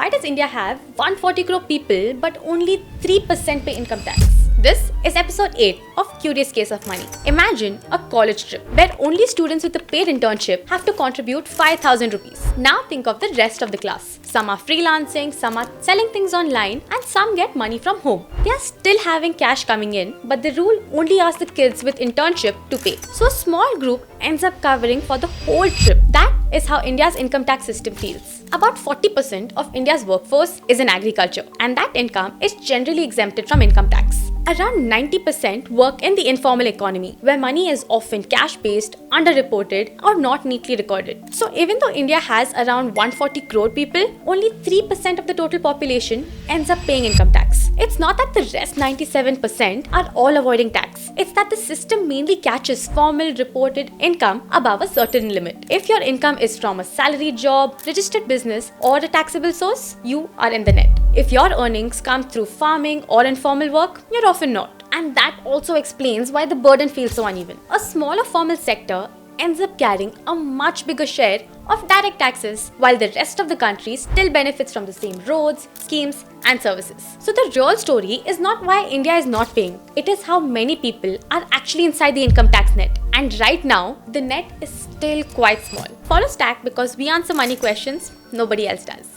Why does India have 140 crore people but only 3% pay income tax? This is episode 8 of Curious Case of Money. Imagine a college trip where only students with a paid internship have to contribute 5,000 rupees. Now think of the rest of the class. Some are freelancing, some are selling things online, and some get money from home. They are still having cash coming in, but the rule only asks the kids with internship to pay. So a small group ends up covering for the whole trip. That is how India's income tax system feels. About 40% of India's workforce is in agriculture, and that income is generally exempted from income tax. Around 90% work in the informal economy, where money is often cash-based, underreported, or not neatly recorded. So even though India has around 140 crore people, only 3% of the total population ends up paying income tax. It's not that the rest 97% are all avoiding tax. It's that the system mainly catches formal reported income above a certain limit. If your income is from a salaried job, registered business, or a taxable source, you are in the net. If your earnings come through farming or informal work, you're often not. And that also explains why the burden feels so uneven. A smaller formal sector ends up carrying a much bigger share of direct taxes, while the rest of the country still benefits from the same roads, schemes, and services. So the real story is not why India is not paying. It is how many people are actually inside the income tax net. And right now, the net is still quite small. Follow Stack because we answer money questions nobody else does.